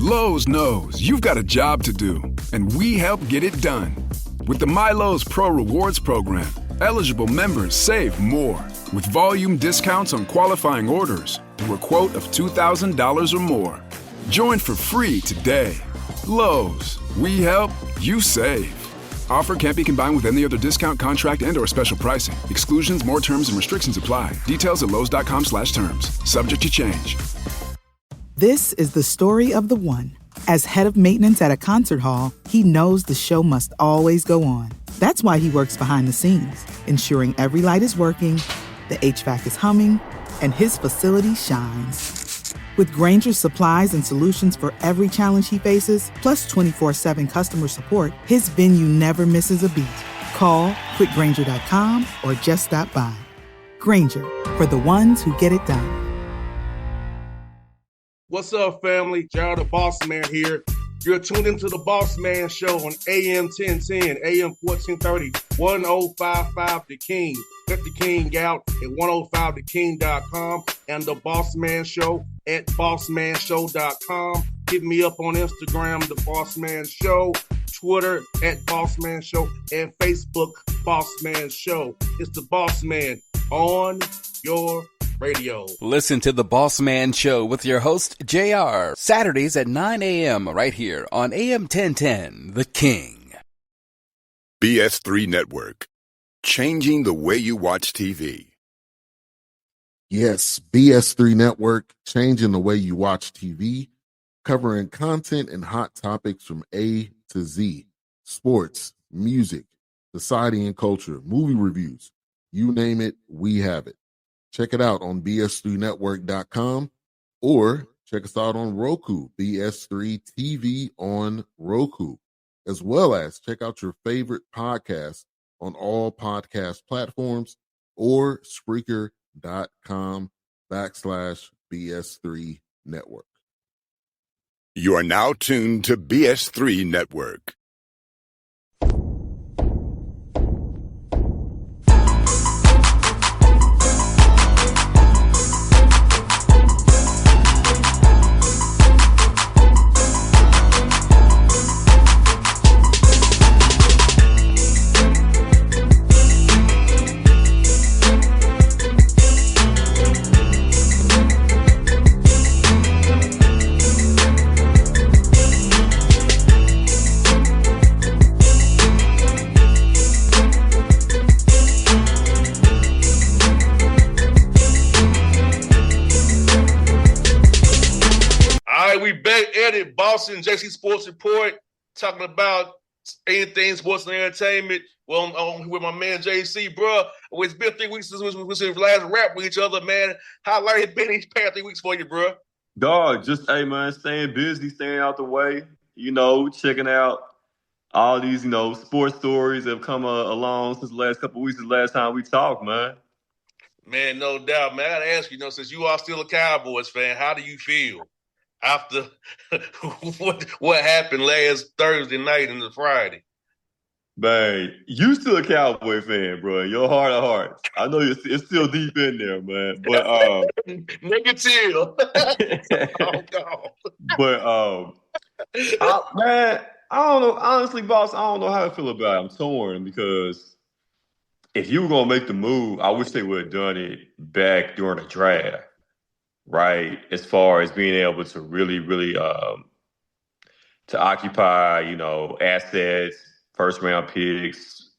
Lowe's knows you've got a job to do, and we help get it done. With the MyLowe's Pro Rewards program, eligible members save more with volume discounts on qualifying orders through a quote of $2,000 or more. Join for free today. Lowe's, we help, you save. Offer can't be combined with any other discount, contract, and/or special pricing. Exclusions, more terms, and restrictions apply. Details at lowes.com/terms. Subject to change. This is the story of the one. As head of maintenance at a concert hall, he knows the show must always go on. That's why he works behind the scenes, ensuring every light is working, the HVAC is humming, and his facility shines. With Grainger's supplies and solutions for every challenge he faces, plus 24/7 customer support, his venue never misses a beat. Call quickgrainger.com or just stop by. Grainger, for the ones who get it done. What's up, family? Jared the Bossman here. You're tuned into the Bossman Show on AM 1010, AM 1430, 1055 The King. Let the King out at 105theking.com and the Bossman Show at bossmanshow.com. Hit me up on Instagram, The Bossman Show, Twitter at Bossman Show, and Facebook, Bossman Show. It's the Bossman on your radio. Listen to The Bossman Show with your host, JR, Saturdays at 9 a.m. right here on AM 1010, The King. BS3 Network, changing the way you watch TV. Yes, BS3 Network, changing the way you watch TV, covering content and hot topics from A to Z, sports, music, society and culture, movie reviews, you name it, we have it. Check it out on bs3network.com or check us out on Roku, BS3 TV on Roku, as well as check out your favorite podcast on all podcast platforms or Spreaker.com/BS3 Network. You are now tuned to BS3 Network. We back at it, Boston JC Sports Report, talking about anything sports and entertainment. Well, I'm with my man JC, bro. It's been 3 weeks since we last rap with each other, man. How long it been these past 3 weeks for you, bro? Dog, just, hey, man, staying busy, staying out the way, checking out all these, sports stories that have come along since the last couple of weeks, the last time we talked, man. Man, no doubt, man. I got to ask you, since you are still a Cowboys fan, how do you feel after what happened last Thursday night and the Friday? Man, you still a Cowboy fan, bro. Your heart of hearts. I know it's still deep in there, man. But negative. Oh God. But man, I don't know. Honestly, boss, I don't know how I feel about it. I'm torn because if you were gonna make the move, I wish they would have done it back during the draft. Right, as far as being able to really, to occupy, assets, first round picks,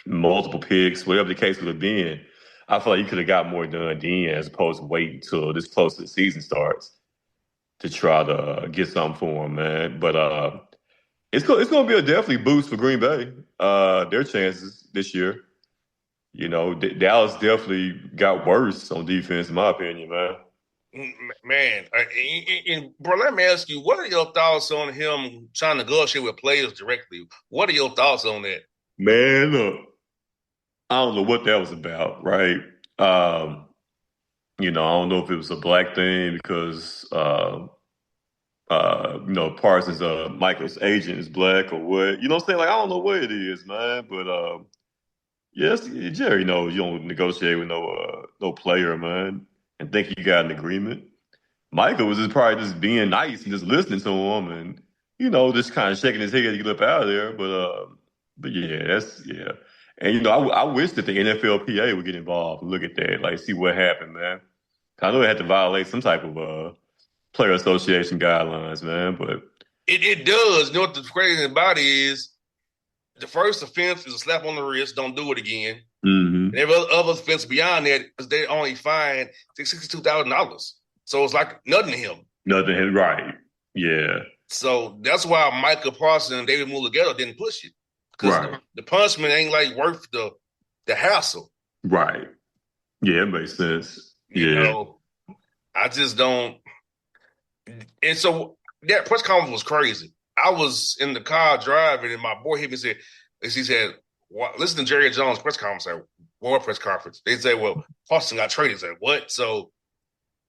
multiple picks, whatever the case would have been, I feel like you could have got more done then as opposed to waiting until this close to the season starts to try to get something for him, man. But it's going to be a definitely boost for Green Bay, their chances this year. Dallas definitely got worse on defense, in my opinion, man. Man, and bro, let me ask you, what are your thoughts on him trying to negotiate with players directly? What are your thoughts on that? Man, look, I don't know what that was about, right? I don't know if it was a black thing because, Parsons, Michael's agent is black or what. You know what I'm saying? Like, I don't know what it is, man. But, yes, Jerry knows you don't negotiate with no player, man, and think you got an agreement. Michael was just probably just being nice and just listening to him and, just kind of shaking his head to get up out of there. But yeah, yeah. And, I wish that the NFLPA would get involved and look at that, like see what happened, man. I know they had to violate some type of player association guidelines, man, but It does. You know what the crazy about it is? The first offense is a slap on the wrist. Don't do it again. mm-hmm. And every other offense beyond that is they only fined $62,000. So it's like nothing to him. Nothing, right? Yeah. So that's why Michael Parsons and David Mulughetto didn't push it, because Right. the punishment ain't like worth the hassle. Right. Yeah, it makes sense. You know, I just don't. And so that press conference was crazy. I was in the car driving, and my boy hit me and said, listen to Jerry Jones' press conference, war press conference. They said, well, Parsons got traded. I said, what? So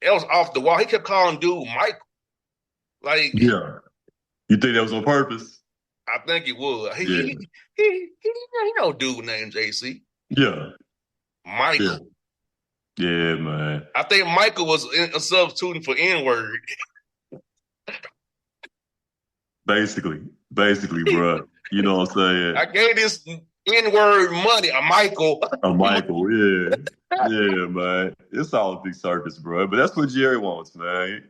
it was off the wall. He kept calling dude Michael. Like, yeah. You think that was on purpose? I think it was. Yeah. He know dude named JC. Yeah. Michael. Yeah, man. I think Michael was substituting for N-word. Basically, bro. You know what I'm saying? I gave this N-word money, a Michael. Yeah. Yeah, man. It's all a big circus, bro. But that's what Jerry wants, man.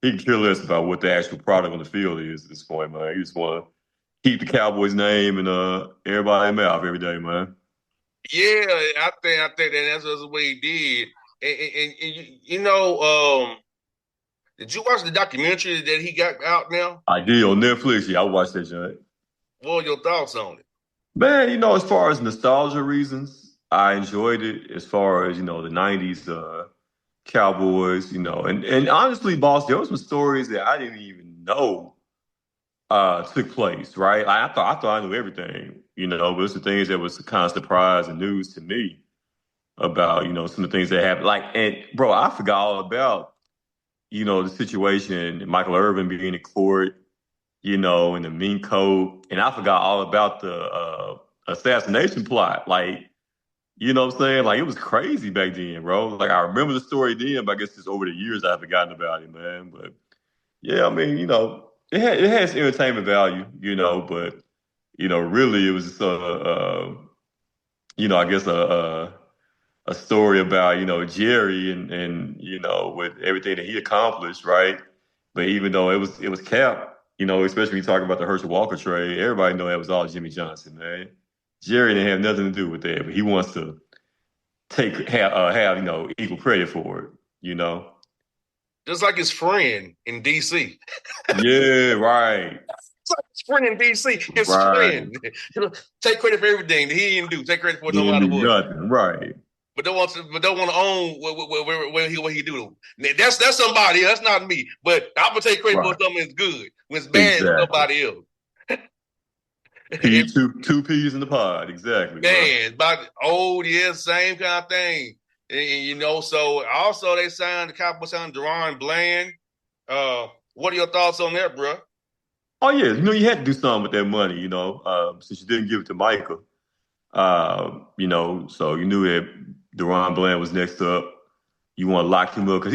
He can care less about what the actual product on the field is at this point, man. He just want to keep the Cowboys' name and everybody in mouth every day, man. Yeah, I think that's the way he did. And did you watch the documentary that he got out now? I did on Netflix. Yeah, I watched that, John. What are your thoughts on it? Man, as far as nostalgia reasons, I enjoyed it. As far as, the 90s Cowboys, and honestly, boss, there were some stories that I didn't even know took place, right? I thought I knew everything, but it's the things that was kind of surprise and news to me about, some of the things that happened. And bro, I forgot all about, the situation, Michael Irvin being in court, in the mink coat, and I forgot all about the assassination plot. You know what I'm saying? It was crazy back then, bro. I remember the story then, but I guess just over the years I've forgotten about it, man. But yeah, I mean, it has entertainment value, but really it was just I guess a story about, Jerry and with everything that he accomplished, right? But even though it was Cap, especially when you talk about the Herschel Walker trade, everybody know that was all Jimmy Johnson, man. Jerry didn't have nothing to do with that, but he wants to have equal credit for it. Just like his friend in DC. Yeah, right. It's like his friend in DC. His friend. Take credit for everything that he didn't do. Take credit for it no matter what. Nothing, right. But don't want to own what he do. That's somebody. That's not me. But I'm gonna take credit for something that's good. When it's bad, it's somebody else. Two peas in the pod, exactly. Man, same kind of thing. And so also they signed the Cowboys signed Deron Bland. What are your thoughts on that, bro? Oh yeah, you had to do something with that money, since you didn't give it to Michael. So you knew that Deron Bland was next up. You want to lock him up because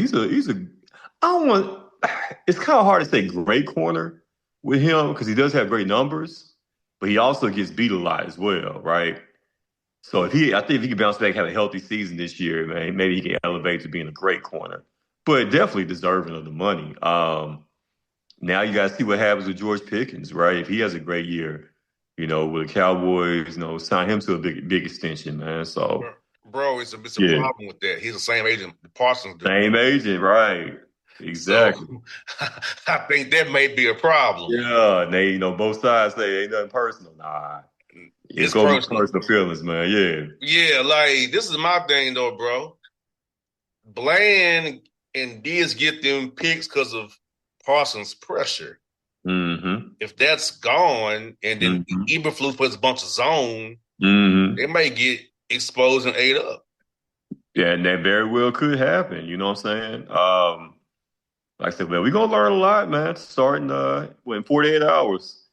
it's kind of hard to say great corner with him because he does have great numbers, but he also gets beat a lot as well, right? So I think if he can bounce back, have a healthy season this year, man, maybe he can elevate to being a great corner, but definitely deserving of the money. Now you got to see what happens with George Pickens, right? If he has a great year, with the Cowboys, sign him to a big extension, man. So, bro, it's a problem with that. He's the same agent Parsons did. Same agent, right? Exactly. So, I think that may be a problem. Yeah, they, both sides say ain't nothing personal. Nah, it's going to be personal feelings, man. Yeah, this is my thing though, bro. Bland and Diaz get them picks because of Parsons' pressure. Mm-hmm. If that's gone, and then Eberflus puts a bunch of zone, they may get exposed and ate up. Yeah, and that very well could happen. You know what I'm saying? Like I said, man, we're gonna learn a lot, man. Starting in 48 hours.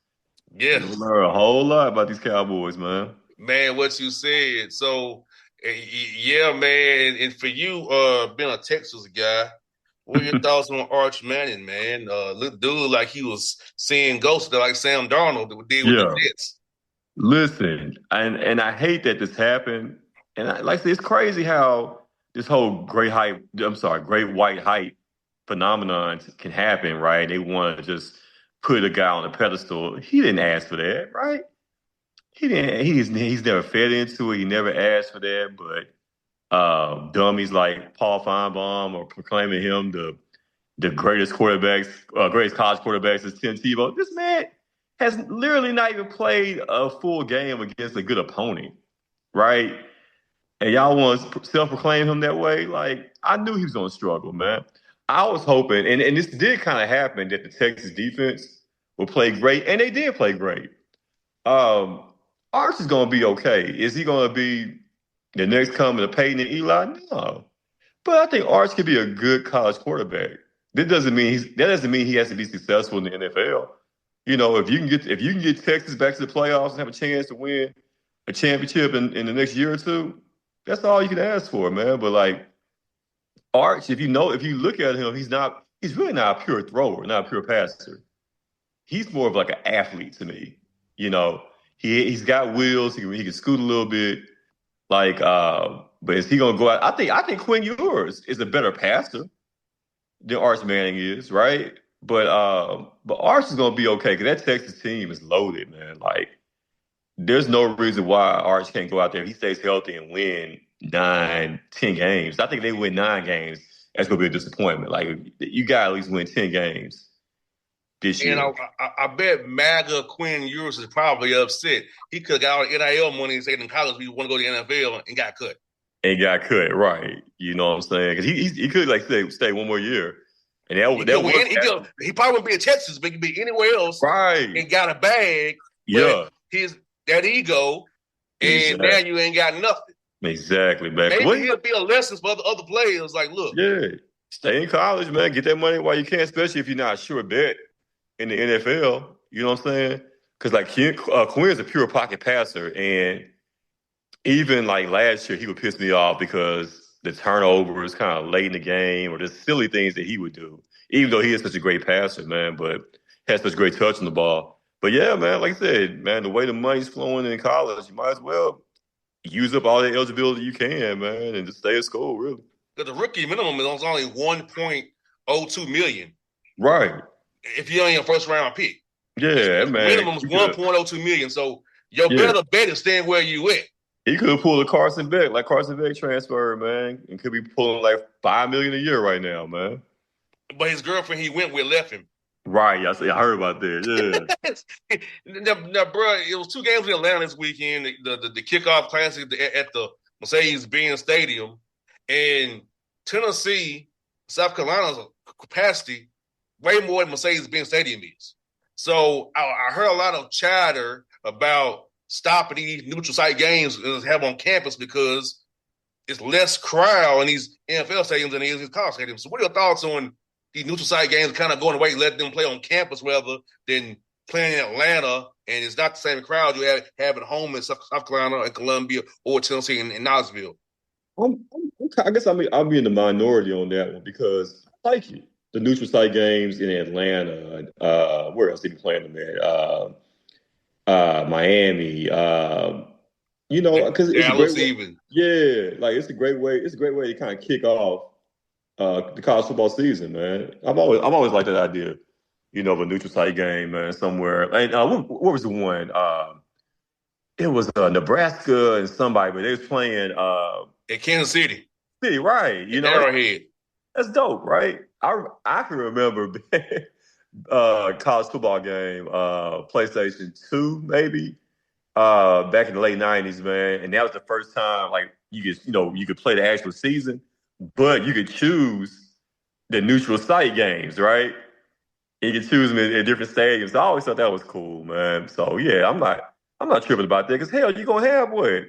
Yeah, we'll learn a whole lot about these Cowboys, man. Man, what you said. So, yeah, man. And for you, being a Texas guy, What are your thoughts on Arch Manning, man? Look, dude, like he was seeing ghosts, like Sam Darnold did with the Yeah. Jets. Listen, and I hate that this happened. And like I said, it's crazy how this whole great white hype phenomenon can happen, right? They want to just put a guy on a pedestal. He didn't ask for that, right? He didn't. He's never fed into it. He never asked for that. But dummies like Paul Feinbaum are proclaiming him the greatest college quarterbacks is Tim Tebow. This man has literally not even played a full game against a good opponent, right? And y'all want to self-proclaim him that way? Like, I knew he was going to struggle, man. I was hoping, and this did kind of happen, that the Texas defense would play great, and they did play great. Um, Arch is going to be okay. Is he going to be the next coming of Peyton and Eli? No. But I think Arch could be a good college quarterback. That doesn't mean he has to be successful in the NFL. You know, if you can get Texas back to the playoffs and have a chance to win a championship in the next year or two, that's all you can ask for, man. But like Arch, if you look at him, he's really not a pure thrower, not a pure passer. He's more of like an athlete to me. You know, he's got wheels, he can scoot a little bit. Like, but is he gonna go out? I think Quinn Ewers is a better passer than Arch Manning is, right? But Arch is gonna be okay because that Texas team is loaded, man. Like, there's no reason why Arch can't go out there if he stays healthy and win 9, 10 games. I think they win 9 games. That's gonna be a disappointment. Like, you got to at least win 10 games this And year. I bet MAGA Quinn Ewers is probably upset. He could have got all the NIL money and said in college we want to go to the NFL and got cut. And got cut, right? You know what I'm saying? Because he could like stay one more year, and He probably wouldn't be in Texas, but he could be anywhere else, right. and got a bag. Yeah, But that ego, and exactly. now you ain't got nothing. Exactly, man. Maybe he'll be a lesson for other players. Like, look, yeah, stay in college, man. Get that money while you can, especially if you're not a sure bet in the NFL. You know what I'm saying? Because like Quinn's a pure pocket passer, and even like last year, he would piss me off because the turnovers kind of late in the game or the silly things that he would do. Even though he is such a great passer, man, but has such great touch on the ball. But yeah, man, like I said, man, the way the money's flowing in college, you might as well use up all the eligibility you can, man, and just stay at school, really. Because the rookie minimum is only $1.02 million. Right. If you're only a first round pick. Yeah, the man. Minimum is $1.02 million. So your better bet is staying where you at. He could have pulled a Carson Beck, like Carson Beck transfer, man, and could be pulling like $5 million a year right now, man. But his girlfriend he went with left him. Right, I heard about that. Yeah. now, bro, it was 2 games in Atlanta this weekend. The kickoff classic at the Mercedes-Benz Stadium, and Tennessee, South Carolina's capacity way more than Mercedes-Benz Stadium is. So I heard a lot of chatter about stopping these neutral site games and have on campus because it's less crowd in these NFL stadiums than it is in college stadiums. So what are your thoughts on these neutral site games kind of going away, let them play on campus rather than playing in Atlanta, and it's not the same crowd you have at home in South Carolina and Columbia or Tennessee and Knoxville? I guess I'll be in the minority on that one because I like it. The neutral site games in Atlanta, where else did he play them at? Miami, you know, because it's a great way. Yeah, like it's a great way. It's a great way to kind of kick off the college football season, man. I've always liked that idea, you know, of a neutral site game, man, somewhere. And what was the one? It was Nebraska and somebody, but they was playing at Kansas City. Right? You know, Arrowhead. That's dope, right? I can remember college football game, PlayStation 2, maybe, back in the late 90s, man. And that was the first time like you could play the actual season, but you could choose the neutral site games, right? And you could choose them in different stadiums. I always thought that was cool, man. So yeah, I'm not tripping about that because hell, you're gonna have what?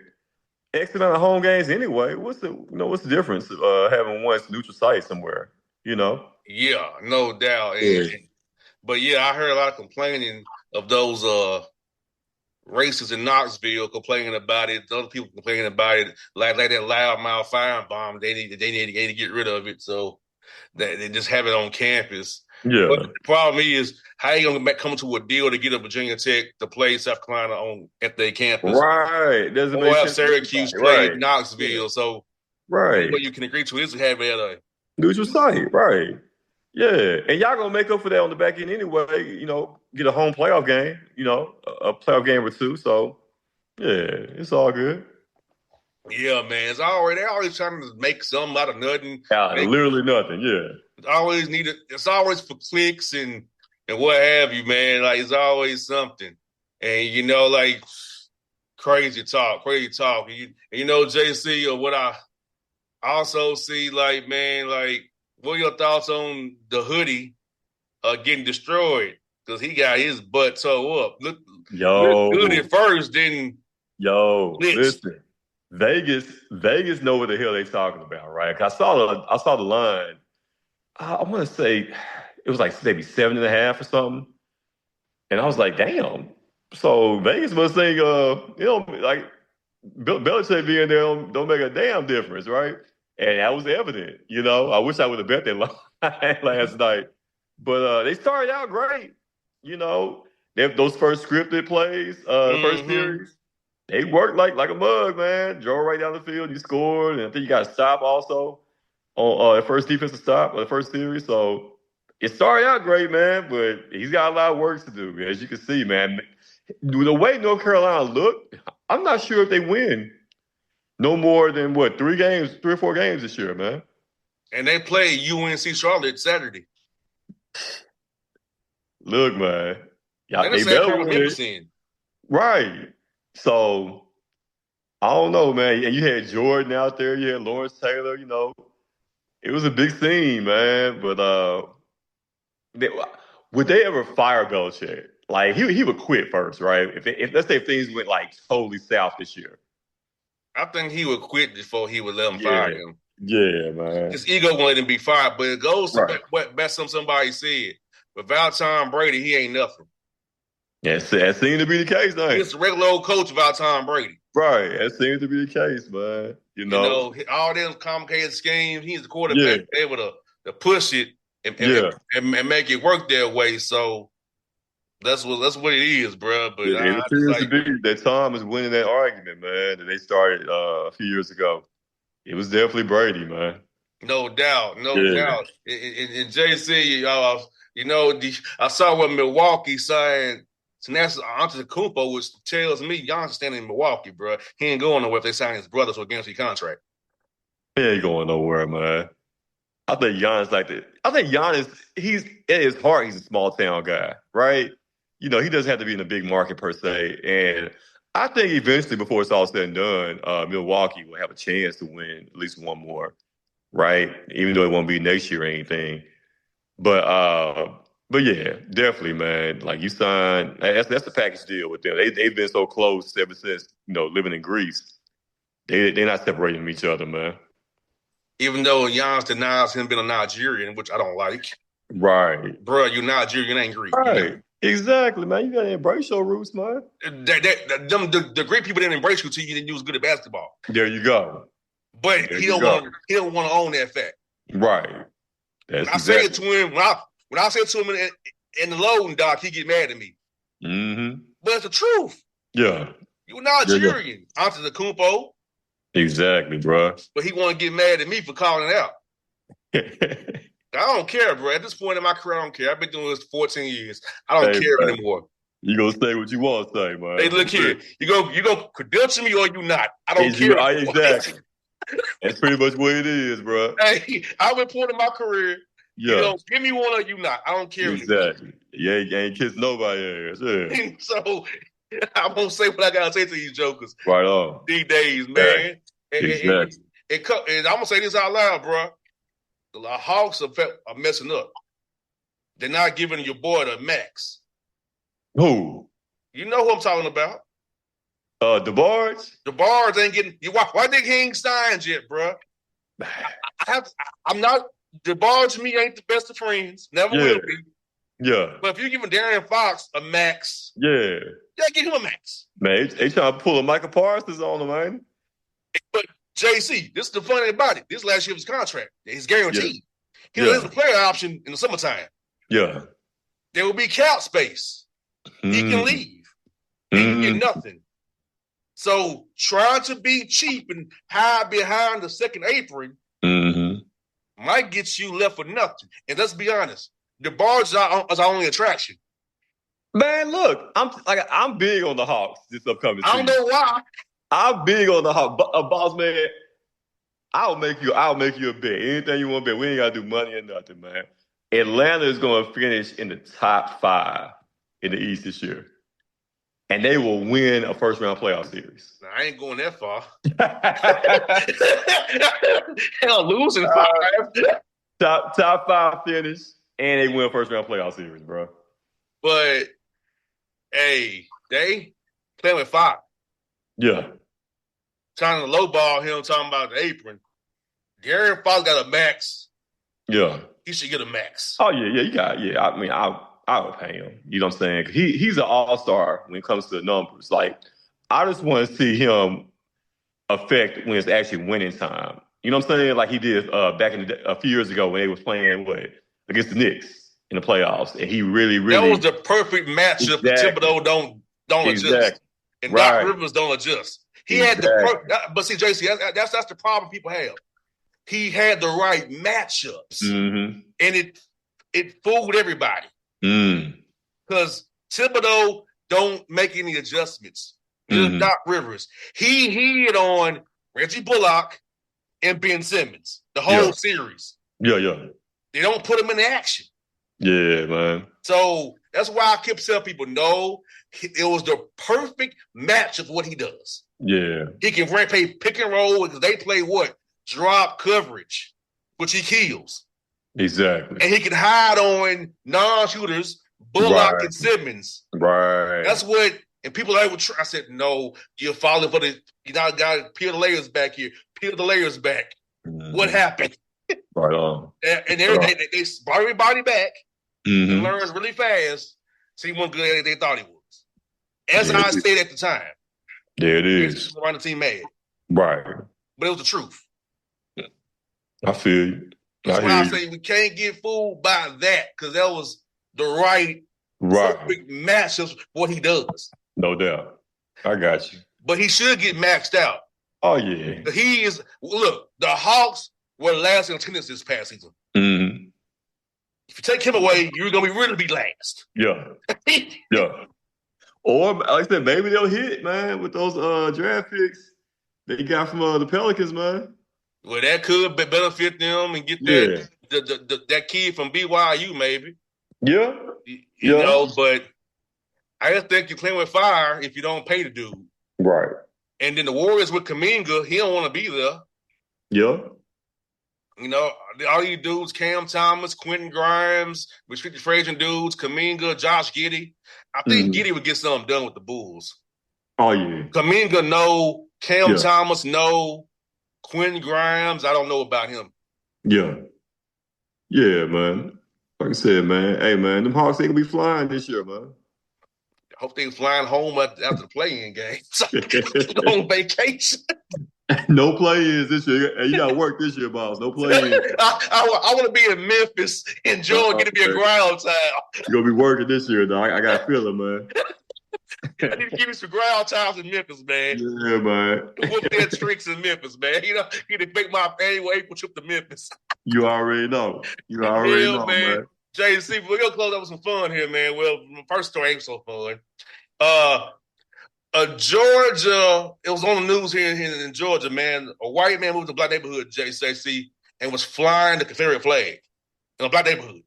X amount of home games anyway. What's the difference having one neutral site somewhere? You know? Yeah, no doubt. But yeah, I heard a lot of complaining of those racists in Knoxville complaining about it. Other people complaining about it, like that loudmouth Firebomb. They need to get rid of it. So that they just have it on campus. Yeah. But the problem is, how you gonna come to a deal to get a Virginia Tech to play South Carolina at their campus, Right. Doesn't or make have sense. Syracuse play Right. in Knoxville? Yeah. So, Right. what you can agree to is to have it at a Neutral site. Right. Yeah. And y'all gonna make up for that on the back end anyway. Get a home playoff game. A playoff game or two. So yeah, it's all good. Yeah, man. They're always trying to make something out of nothing. Literally nothing. Yeah. It's always for clicks and what have you, man. Like, it's always something. And like crazy talk. And JC, or what I also see, like, man, like, what are your thoughts on the hoodie getting destroyed? Because he got his butt toe up. Look good at first, then listen. Vegas know what the hell they talking about, right? 'Cause I saw the line. I want to say it was like maybe 7.5 or something, and I was like, damn. So Vegas must think, like Belichick being there don't make a damn difference, right? And that was evident. I wish I would have bet that line last night, but they started out great. Those first scripted plays, first series. They worked like a mug, man. Drove right down the field. You scored, and I think you got a stop also on the first defensive stop of the first series. So it started out great, man, but he's got a lot of work to do, as you can see, man. The way North Carolina looked, I'm not sure if they win no more than 3 or 4 games this year, man. And they play UNC Charlotte Saturday. Look, man. They better win. Right. So, I don't know, man. And you had Jordan out there. You had Lawrence Taylor, It was a big scene, man. But would they ever fire Belichick? Like, he would quit first, right? If let's say if things went, like, totally south this year. I think he would quit before he would let him fire him. Yeah, man. His ego won't let him be fired. But it goes to what somebody said. Without Tom Brady, he ain't nothing. That seemed to be the case, though. He's a regular old coach without Tom Brady. Right. That seems to be the case, man. All them complicated schemes, he's the quarterback able to push it and make it work their way. So that's what it is, bro. But it appears to be that Tom is winning that argument, man, that they started a few years ago. It was definitely Brady, man. No doubt. And JC, I saw what Milwaukee signed Antetokounmpo, which tells me Giannis standing in Milwaukee, bro. He ain't going nowhere if they sign his brother to a guaranteed contract. He ain't going nowhere, man. I think Giannis, he's at his heart, he's a small town guy, right? He doesn't have to be in a big market per se. And I think eventually, before it's all said and done, Milwaukee will have a chance to win at least one more, right? Even though it won't be next year or anything. But yeah, definitely, man. Like, you signed, that's a package deal with them. They've been so close ever since, living in Greece. They're not separating from each other, man. Even though Giannis denies him being a Nigerian, which I don't like. Right. Bro, you're Nigerian, ain't Greek. Right. Exactly, man. You got to embrace your roots, man. The Greek people didn't embrace you till you didn't use good at basketball. There you go. But he don't want to own that fact. Right. When I say it to him in the loading dock, he get mad at me. Mm-hmm. But it's the truth. Yeah. You're Nigerian. Antetokounmpo. Exactly, bro. But he want to get mad at me for calling it out. I don't care, bro. At this point in my career, I don't care. I've been doing this for 14 years. I don't care anymore. You gonna say what you want to say, man. Hey, look here. You gonna credential me or you not? I don't care. Exactly. That's pretty much what it is, bro. Hey, I've been point in my career. Yeah. Give me one or you not. I don't care. Exactly. Yeah, you ain't kiss nobody ass. Yeah. So I won't say what I gotta say to you jokers. Right on. These days, man. Exactly. And I'm gonna say this out loud, bro. The Hawks are messing up. They're not giving your boy the max. Who? You know who I'm talking about. DeBarge? DeBarge ain't getting. Why think he ain't signed yet, bro? I'm not. DeBarge and me ain't the best of friends. Never will be. Yeah. But if you're giving Darren Fox a max, give him a max. Man, they trying to pull a Michael Parsons on him, man. But JC, this is the funny about it. This last year of his contract, he's guaranteed. He's a player option in the summertime. Yeah. There will be cap space. He can leave. He can get nothing. So trying to be cheap and hide behind the second apron might get you left with nothing. And let's be honest, the bars is our only attraction. Man, look, I'm big on the Hawks this upcoming season. I don't know why. I'm big on the Hawks. Boss man, I'll make you a bet. Anything you want to bet. We ain't got to do money or nothing, man. Atlanta is going to finish in the top 5 in the East this year. And they will win a first-round playoff series. Now, I ain't going that far. Hell, losing 5. Top 5 finish, and they win a first-round playoff series, bro. But, hey, they playing with 5. Yeah. Trying to lowball him, talking about the apron. De'Aaron Fox got a max. Yeah. He should get a max. Oh, yeah, you got it. Yeah, I mean, I would pay him. You know what I'm saying? He's an all-star when it comes to the numbers. Like, I just want to see him affect when it's actually winning time. You know what I'm saying? Like he did back a few years ago when they was playing against the Knicks in the playoffs, and he really that was the perfect matchup. Exactly. Thibodeau don't adjust, and Doc Rivers don't adjust. He had but see, JC, that's the problem people have. He had the right matchups, and it fooled everybody. Because Thibodeau don't make any adjustments. Doc Rivers. He hid on Reggie Bullock and Ben Simmons the whole series. Yeah. They don't put him in action. Yeah, man. So that's why I kept telling people, no, it was the perfect match of what he does. Yeah. He can play pick and roll because they play what? Drop coverage, which he kills. Exactly. And he can hide on non-shooters, Bullock and Simmons. Right. That's what, and people I said, no, you're falling for you now got to peel the layers back here. Peel the layers back. What happened? Right on. And they brought everybody back and learned really fast. See what good they thought he was. As I said at the time. There it is. Around the team mad. Right. But it was the truth. I feel you. That's why I say we can't get fooled by that because that was the right perfect match of what he does. No doubt. I got you. But he should get maxed out. Oh, yeah. He is, look, the Hawks were last in attendance this past season. If you take him away, you're going to really be last. Yeah. Yeah. Or, like I said, maybe they'll hit, man, with those draft picks they got from the Pelicans, man. Well, that could benefit them and get that kid from BYU, maybe. Yeah. You know, but I just think you're playing with fire if you don't pay the dude. Right. And then the Warriors with Kuminga, he don't want to be there. Yeah. You know, all these dudes, Cam Thomas, Quentin Grimes, restricted free agent dudes, Kuminga, Josh Giddey. I think Giddey would get something done with the Bulls. Oh, yeah. Kuminga, no. Cam Thomas, no. Quentin Grimes, I don't know about him. Yeah. Yeah, man. Like I said, man. Hey, man, them Hawks ain't going to be flying this year, man. I hope they're flying home after the play-in game. So on vacation. No play-ins this year. You got to work this year, boss. No play-ins. I want to be in Memphis, enjoy getting to be a ground town. You're going to be working this year, dog. I got a feeling, man. I need to give you some ground times in Memphis, man. Yeah, man. Whoop that streaks in Memphis, man. You know, need to make my annual April trip to Memphis. You already know. You already know, man. JC, we're going to close up with some fun here, man. Well, my first story ain't so fun. Georgia, it was on the news here in Georgia, man. A white man moved to a black neighborhood, JC, and was flying the Confederate flag in a black neighborhood.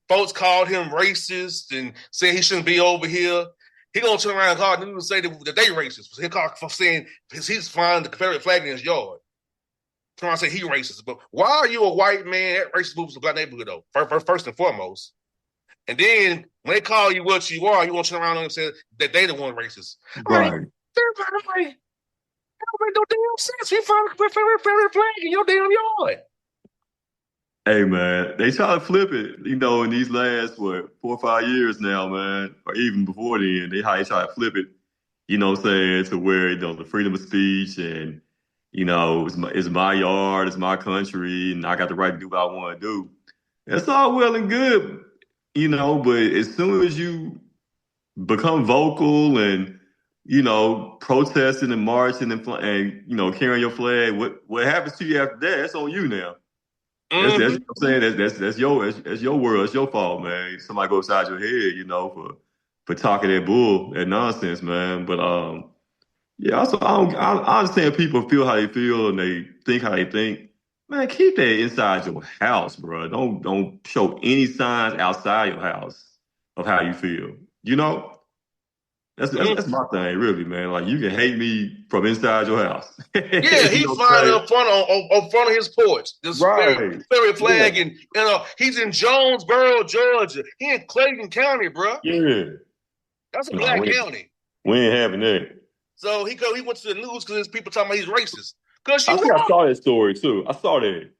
Folks called him racist and said he shouldn't be over here. He gonna turn around and call the news and say that they racist. He called for saying he's flying the Confederate flag in his yard. Turn around and say he racist. But why are you a white man that racist moves to a black neighborhood, though? First and foremost. And then when they call you what you are, you want to turn around and say that they the one racist. Right. Like, that don't make no damn sense. We found a Confederate flag in your damn yard. Hey, man, they try to flip it, you know, in these last, 4 or 5 years now, man, or even before then, they try to flip it, you know what I'm saying, to where, you know, the freedom of speech and, It's my yard, it's my country, and I got the right to do what I want to do. That's all well and good, but as soon as you become vocal and, protesting and marching and carrying your flag, what happens to you after that? That's on you now. That's what I'm saying. That's your world. It's your fault, man. Somebody go inside your head, for talking that nonsense, man. But yeah, also I understand people feel how they feel and they think how they think. Man, keep that inside your house, bro. Don't show any signs outside your house of how you feel. That's my thing, really, man. Like you can hate me from inside your house. Yeah, he flying up front on front of his porch. This Right. Confederate flag, Yeah. and he's in Jonesboro, Georgia. He in Clayton County, bro. Yeah. That's a No, black county. we ain't having that. So he went to the news because there's people talking about he's racist. Because I you think I are. saw that story too. I saw that.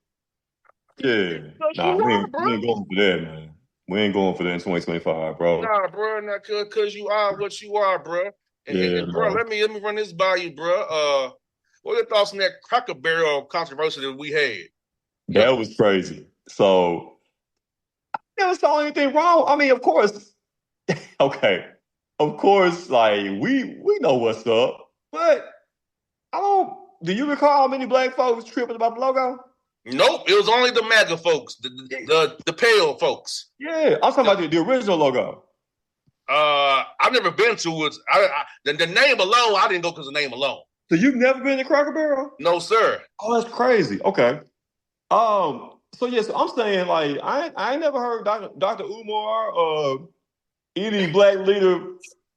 Yeah. Because Nah, you are, bro. we ain't going for that, man. We ain't going for that in 2025, bro. Nah, bro, not because you are what you are, bro. And bro, let me run this by you, bro. What are your thoughts on that Cracker Barrel controversy that we had? That was crazy. So I never saw anything wrong. I mean, of course, okay. Of course, like we know what's up, but do you recall how many black folks tripping about the logo? Nope, it was only the MAGA folks, the pale folks. Yeah, I'm talking about the original logo. I've never been to it. The name alone, I didn't go because the name alone. So you've never been to Cracker Barrel? No, sir. Oh, that's crazy. Okay. So yeah, so I'm saying like I ain't never heard Dr. Umar or any black leader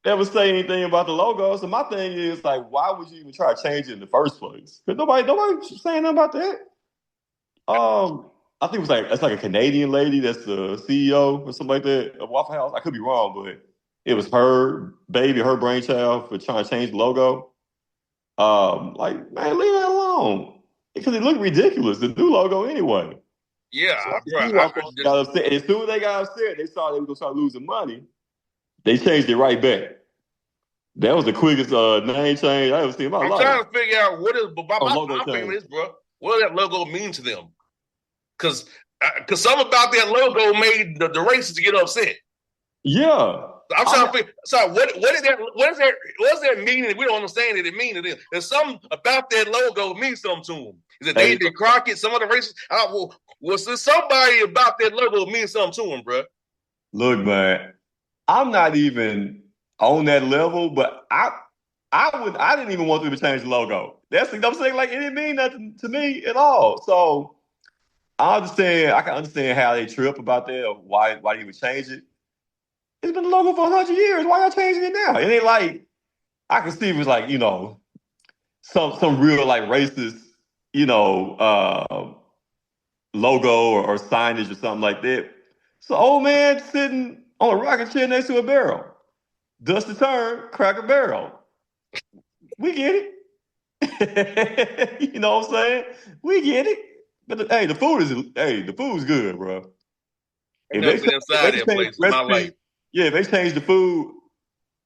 ever say anything about the logo. So my thing is like, why would you even try to change it in the first place? Because nobody saying nothing about that. I think it's like a Canadian lady that's the CEO or something like that of Waffle House. I could be wrong, but it was her baby, her brainchild for trying to change the logo. Like, man, leave that alone. Because it looked ridiculous, the new logo anyway. Yeah, so got upset. As soon as they got upset, they saw they were gonna start losing money. They changed it right back. That was the quickest name change I ever seen in my life. I'm trying to figure out what is my thing is, bro. What does that logo mean to them? Because something about that logo made the racists get upset. Yeah. I'm trying to figure. So what does that mean? We don't understand it. It means to them. There's something about that logo means something to them. Is it David Crockett? Some of the racists? Was there somebody about that logo means something to them, bro? Look, man, I'm not even on that level, but I didn't even want them to change the logo. That's what I'm saying. Like it didn't mean nothing to me at all. So I can understand how they trip about that or why they would change it. It's been the logo for 100 years. Why y'all changing it now? It ain't like I can see it was like, some real like racist, logo or signage or something like that. So old man sitting on a rocking chair next to a barrel. Dusty Turn, Cracker Barrel. We get it. You know what I'm saying? We get it. But the food's good, bro. If they change the food,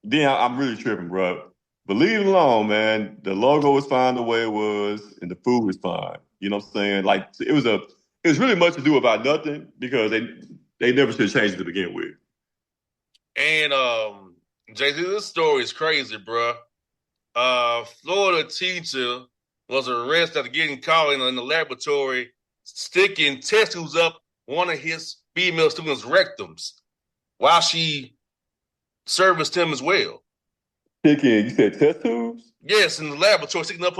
then I'm really tripping, bro. But leave it alone, man. The logo is fine the way it was, and the food is fine. You know what I'm saying? Like it was really much to do about nothing because they never should have changed it to begin with. And Jay-Z, this story is crazy, bro. Florida teacher was arrested after getting caught in the laboratory sticking test tubes up one of his female students' rectums while she serviced him as well. Sticking, you said test tubes? Yes, in the laboratory, sticking up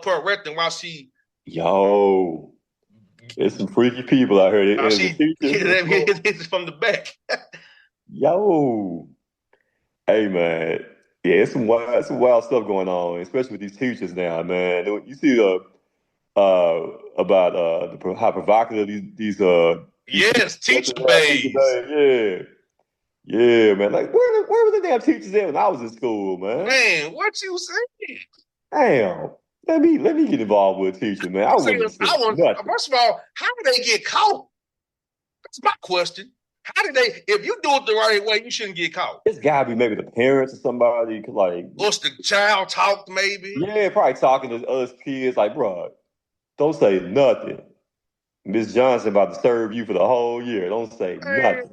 her rectum while she. Yo, there's some freaky people out here. She hit it from the back. Yo, hey man, yeah, it's some wild stuff going on, especially with these teachers now, man. You see about how provocative these teacher babes. Yeah, man. Like where were the damn teachers at when I was in school, man? Man, what you saying? Damn. Let me get involved with a teacher, man. First of all, how did they get caught? That's my question. How did they? If you do it the right way, you shouldn't get caught. It's gotta be maybe the parents or somebody, like. Or the child talked, maybe. Yeah, probably talking to us kids, like, bro, don't say nothing. Miss Johnson about to serve you for the whole year. Don't say nothing.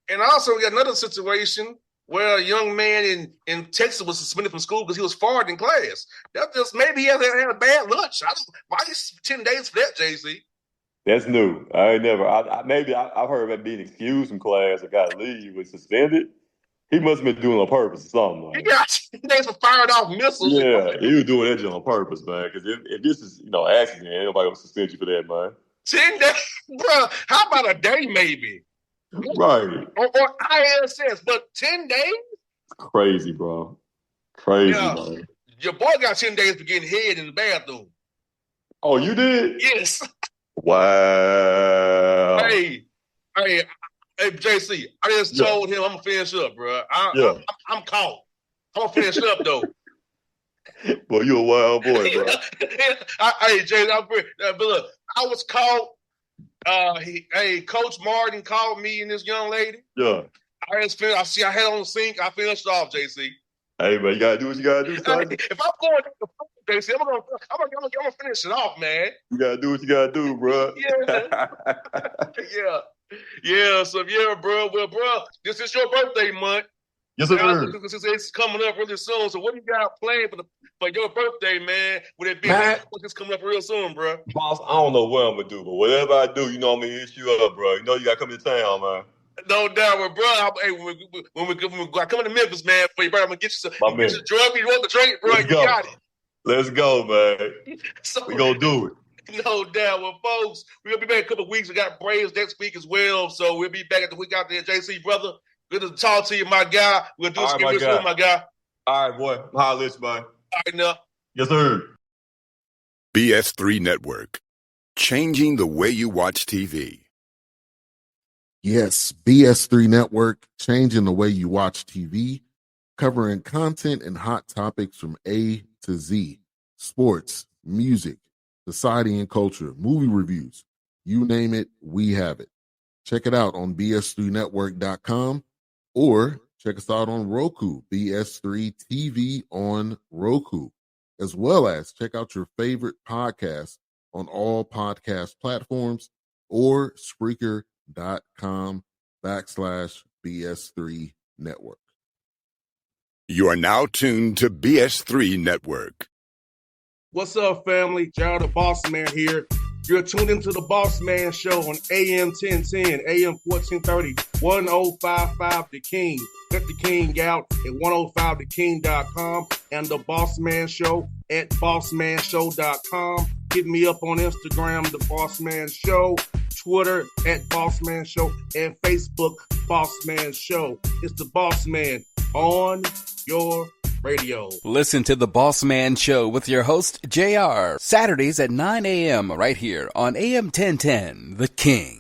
And also, we got another situation where a young man in Texas was suspended from school because he was farting in class. That just maybe he had a bad lunch. Why is 10 days for that, JC? That's new. I ain't never. I've heard about being excused from class or got to leave was suspended. He must have been doing it on purpose or something. Like. He got 10 days for firing off missiles. Yeah, he was doing that on purpose, man. Because if this is accident, ain't nobody gonna suspend you for that, man. 10 days, bro. How about a day, maybe? Right. Or ISS, but 10 days? Crazy, bro. Crazy, man. Your boy got 10 days for getting head in the bathroom. Oh, you did? Yes. Wow. Hey, JC, I just told him I'm gonna finish up, bro. I'm caught. I'm gonna finish up though. Boy, you a wild boy, bro. Hey, JC, but look, I was caught. Coach Martin called me and this young lady. Yeah. I just finished. I had on the sink. I finished off, JC. Hey, man, you gotta do what you gotta do, son. If I'm going to the JC, I'm gonna finish it off, man. You gotta do what you gotta do, bro. Yeah. So bro. Well, bro, this is your birthday month. Yes, sir. It's coming up really soon. So what do you got planned for your birthday, man? With it being it's coming up real soon, bro. Boss, I don't know what I'm gonna do, but whatever I do, I'm gonna hit you up, bro. You gotta come to town, man. No doubt, bro. When we come to Memphis, man, for you, bro, I'm gonna get you some drug. You want the drink, bro? You got it. Let's go, man. We gonna do it. No doubt. Well, folks, we're gonna be back in a couple of weeks. We got Braves next week as well, so we'll be back at the week out there. JC, brother, good to talk to you, my guy. We'll do this again soon, my guy. All right, boy. Holla at you, man. All right, now. Yes, sir. BS3 Network, changing the way you watch TV. Yes, BS3 Network, changing the way you watch TV, covering content and hot topics from A to Z, sports, music, society and culture, movie reviews, you name it, we have it. Check it out on bs3network.com or check us out on Roku, BS3 TV on Roku, as well as check out your favorite podcast on all podcast platforms or Spreaker.com/BS3 Network. You are now tuned to BS3 Network. What's up, family? Gerald the Bossman here. You're tuned into the Bossman Show on AM 1010, AM 1430, 1055 The King. Let the King out at 105theking.com and the Bossman Show at bossmanshow.com. Hit me up on Instagram, The Bossman Show, Twitter at Bossman Show, and Facebook, Bossman Show. It's the Bossman on your radio. Listen to the Bossman Show with your host, JR, Saturdays at 9 a.m. right here on AM 1010, The King.